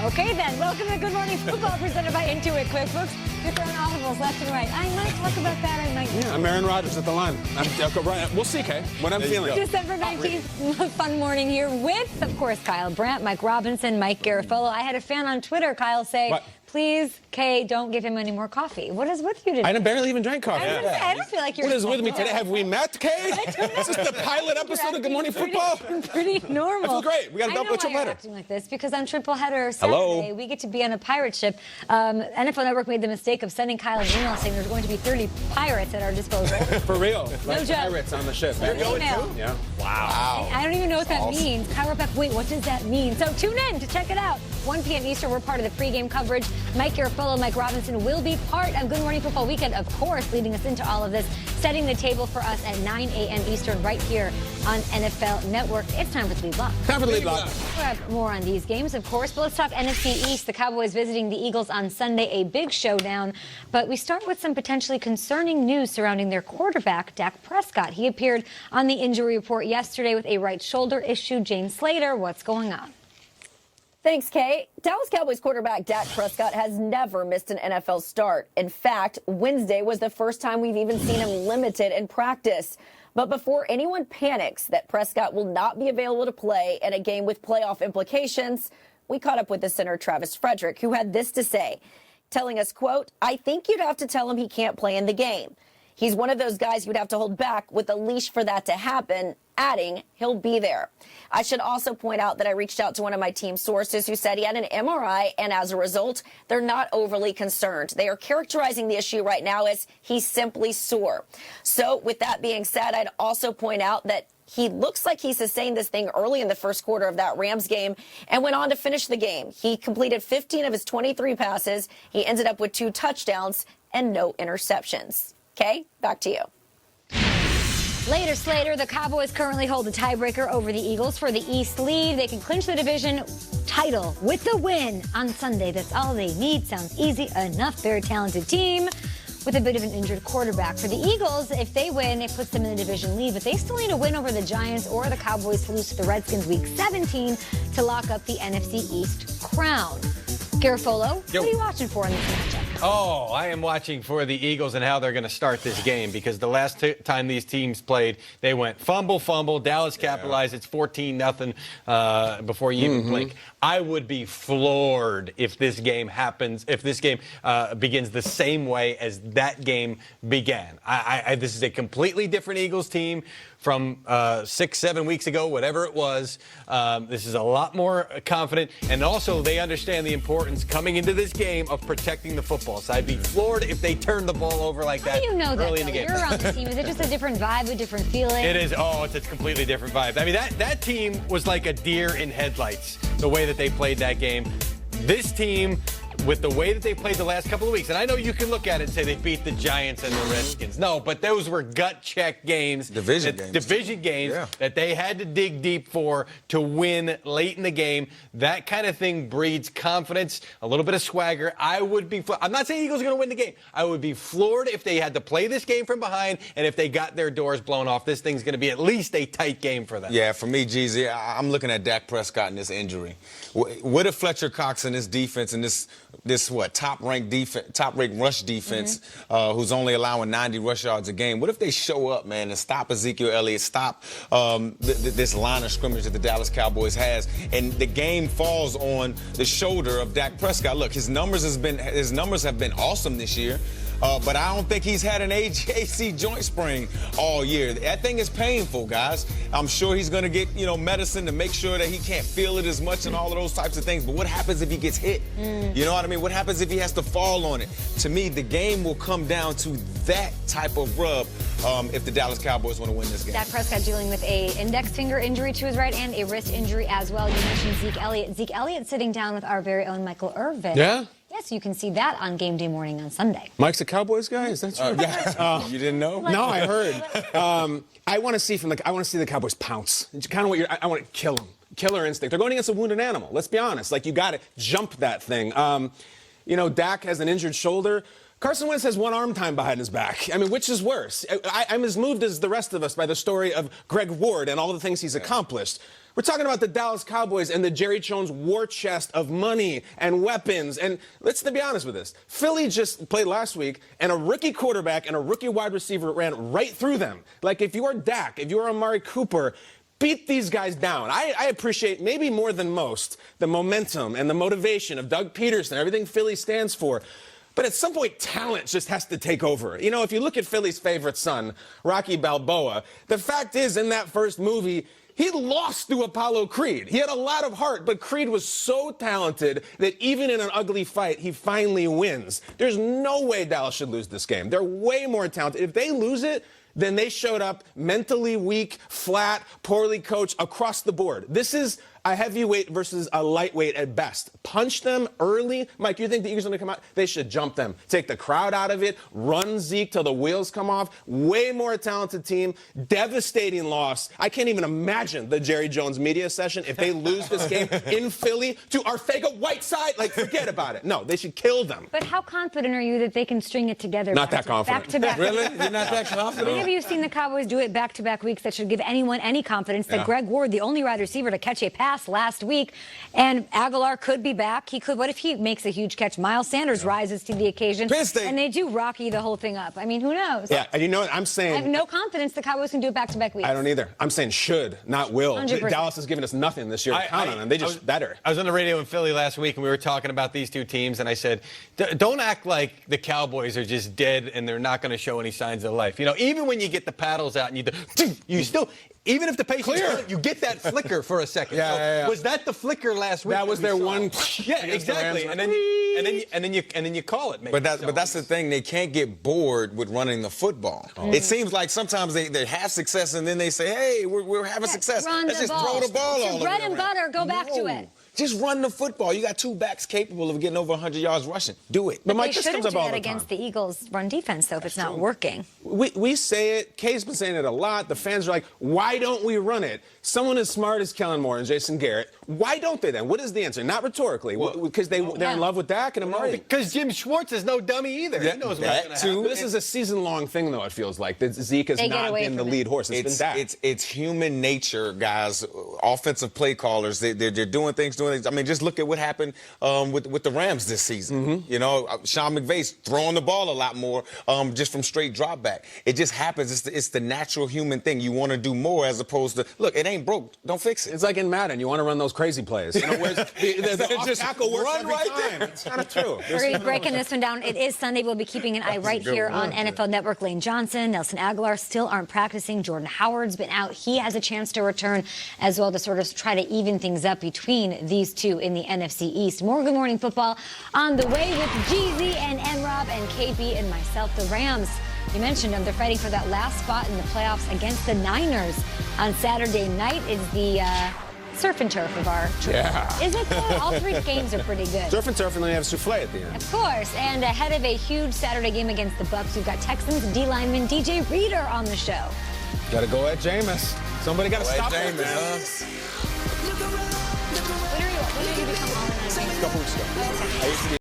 Okay then, welcome to Good Morning Football presented by Intuit QuickBooks. You're throwing audibles left and right. I might talk about that, I might. Yeah, I'm Aaron Rodgers at the line. We'll see, Kay, what I'm feeling. December 19th, fun morning here with, of course, Kyle Brandt, Mike Robinson, Mike Garafolo. I had a fan on Twitter, Kyle, say, what? Please, Kay, don't give him any more coffee. What is with you today? I barely even drank coffee. I don't feel like you're... What is with me today? Have we met, Kay? Is this the pilot episode of Good Morning Football? Pretty normal. I feel great. We got a double triple header. Acting like this because on triple header Saturday, Hello. we get to be on a pirate ship. NFL Network made the mistake of sending Kyle an email saying there's going to be 30 pirates at our disposal. For real. No Like joke. pirates on the ship. You're going too? Yeah. Wow. I don't even know what that means. Kyle Rebecca, wait, what does that mean? So tune in to check it out. 1 p.m. Eastern, we're part of the pregame coverage. Mike Garafolo, Mike Robinson will be part of Good Morning Football Weekend, of course, leading us into all of this, setting the table for us at 9 a.m. Eastern right here on NFL Network. It's time for the lead block. Time for the lead block. We'll have more on these games, of course, but let's talk NFC East. The Cowboys visiting the Eagles on Sunday, a big showdown. But we start with some potentially concerning news surrounding their quarterback, Dak Prescott. He appeared on the injury report yesterday with a right shoulder issue. Jane Slater, what's going on? Thanks, Kay. Dallas Cowboys quarterback Dak Prescott has never missed an NFL start. In fact, Wednesday was the first time we've even seen him limited in practice. But before anyone panics that Prescott will not be available to play in a game with playoff implications, we caught up with the center Travis Frederick, who had this to say, telling us, quote, "I think you'd have to tell him he can't play in the game. He's one of those guys you'd have to hold back with a leash for that to happen," adding he'll be there. I should also point out that I reached out to one of my team sources who said he had an MRI, and as a result, they're not overly concerned. They are characterizing the issue right now as he's simply sore. So with that being said, I'd also point out that he looks like he sustained this thing early in the first quarter of that Rams game and went on to finish the game. He completed 15 of his 23 passes. He ended up with 2 touchdowns and no interceptions. Okay, back to you. Later, Slater, the Cowboys currently hold the tiebreaker over the Eagles for the East lead. They can clinch the division title with the win on Sunday. That's all they need. Sounds easy enough. They're a talented team with a bit of an injured quarterback. For the Eagles, if they win, it puts them in the division lead, but they still need a win over the Giants or the Cowboys to lose to the Redskins Week 17 to lock up the NFC East crown. Garafolo, what are you watching for in this matchup? Oh, I am watching for the Eagles and how they're going to start this game because the last time these teams played, they went fumble, fumble. Dallas capitalized. It's 14-0 before you even blink. I would be floored if this game happens, if this game begins the same way as that game began. This is a completely different Eagles team from 6-7 weeks ago, whatever it was. This is a lot more confident, and also they understand the importance coming into this game of protecting the football. So I'd be floored if they turned the ball over like that How do you know early that, in the game. You're around the team. Is it just a different vibe, a different feeling? It is. Oh, it's a completely different vibe. I mean, that team was like a deer in headlights, the way that they played that game. This team, with the way that they played the last couple of weeks, and I know you can look at it and say they beat the Giants and the Redskins. No, but those were gut check games. Division games that they had to dig deep for to win late in the game. That kind of thing breeds confidence, a little bit of swagger. I'm not saying Eagles are going to win the game. I would be floored if they had to play this game from behind and if they got their doors blown off. This thing's going to be at least a tight game for them. Yeah, for me, Jeezy, I'm looking at Dak Prescott and this injury. What if Fletcher Cox and this defense and this top-ranked rush defense, who's only allowing 90 rush yards a game, what if they show up, man, and stop Ezekiel Elliott, stop this line of scrimmage that the Dallas Cowboys has, and the game falls on the shoulder of Dak Prescott? Look, his numbers have been awesome this year. But I don't think he's had an AC joint sprain all year. That thing is painful, guys. I'm sure he's going to get, medicine to make sure that he can't feel it as much and all of those types of things. But what happens if he gets hit? You know what I mean? What happens if he has to fall on it? To me, the game will come down to that type of rub if the Dallas Cowboys want to win this game. Dak Prescott dealing with a index finger injury to his right and a wrist injury as well. You mentioned Zeke Elliott. Zeke Elliott sitting down with our very own Michael Irvin. Yeah? Yes, you can see that on Game Day morning on Sunday. Mike's a Cowboys guy? Is that true? You didn't know? No, I heard. I want to see the Cowboys pounce. It's kind of what I want to kill them. Killer instinct. They're going against a wounded animal. Let's be honest. You got to jump that thing. Dak has an injured shoulder. Carson Wentz has one arm time behind his back. I mean, which is worse? I'm as moved as the rest of us by the story of Greg Ward and all the things he's accomplished. We're talking about the Dallas Cowboys and the Jerry Jones war chest of money and weapons. And let's be honest with this. Philly just played last week, and a rookie quarterback and a rookie wide receiver ran right through them. Like, if you are Dak, if you are Amari Cooper, beat these guys down. I appreciate, maybe more than most, the momentum and the motivation of Doug Peterson, everything Philly stands for. But at some point, talent just has to take over. You know, if you look at Philly's favorite son, Rocky Balboa, the fact is, in that first movie, he lost to Apollo Creed. He had a lot of heart, but Creed was so talented that even in an ugly fight, he finally wins. There's no way Dallas should lose this game. They're way more talented. If they lose it, then they showed up mentally weak, flat, poorly coached across the board. This is a heavyweight versus a lightweight at best. Punch them early. Mike, you think the Eagles are going to come out? They should jump them. Take the crowd out of it. Run Zeke till the wheels come off. Way more talented team. Devastating loss. I can't even imagine the Jerry Jones media session if they lose this game in Philly to Arcega-Whiteside. Like, forget about it. No, they should kill them. But how confident are you that they can string it together? Not that confident. Back-to-back. Really? You're not that confident? Have you seen the Cowboys do it back-to-back weeks that should give anyone any confidence that Greg Ward, the only wide receiver to catch a pass last week, and Aguilar could be back. He could. What if he makes a huge catch? Miles Sanders rises to the occasion, and they do Rocky the whole thing up. I mean, who knows? Yeah, and you know what I'm saying? I have no confidence the Cowboys can do it back-to-back weeks. I don't either. I'm saying should, not will. 100%. Dallas has given us nothing this year to count on them. They just better. I was on the radio in Philly last week, and we were talking about these two teams, and I said, don't act like the Cowboys are just dead and they're not going to show any signs of life. You know, even when you get the paddles out and you still, even if the patient's clear, you get that flicker for a second. Was that the flicker last week? That was their one. Yeah, exactly. And then you call it. Maybe. But that's the thing. They can't get bored with running the football. It seems like sometimes they have success and then they say, "Hey, we're having success. Let's just throw the ball all over." Bread and butter. Go back to it. Just run the football. You got two backs capable of getting over 100 yards rushing. Do it. But Mike, this comes up all the time. Against the Eagles' run defense, though, if it's not working. We say it. Kay's been saying it a lot. The fans are like, why don't we run it? Someone as smart as Kellen Moore and Jason Garrett, why don't they then? What is the answer? Not rhetorically. Because they're in love with Dak and Amari. Because Jim Schwartz is no dummy either. He knows what's going to happen. This is a season-long thing, though, it feels like. That Zeke has not been the lead horse. It's been Dak. It's human nature, guys. Offensive play callers, they're doing things. I mean, just look at what happened with the Rams this season. You know, Sean McVay's throwing the ball a lot more just from straight drop back. It just happens. It's the natural human thing. You want to do more as opposed to, look, it ain't broke. Don't fix it. It's like in Madden. You want to run those crazy plays. You know, where's the off tackle works every time. It's kind of true. We're going to be breaking this one down. It is Sunday. We'll be keeping an eye right here on NFL Network. Lane Johnson, Nelson Aguilar still aren't practicing. Jordan Howard's been out. He has a chance to return as well to sort of try to even things up between these two in the NFC East. More Good Morning Football on the way with Jeezy and M-Rob and KB and myself. The Rams, you mentioned them, they're fighting for that last spot in the playoffs against the Niners on Saturday night. Is the surf and turf of our trip. Isn't it? All three games are pretty good. Surf and turf, and then you have souffle at the end. Of course. And ahead of a huge Saturday game against the Bucs, we've got Texans D lineman DJ Reader on the show. Got to go at Jameis. Somebody got to stop Jameis, When are you become all in on Jameis? A couple weeks ago. I used to be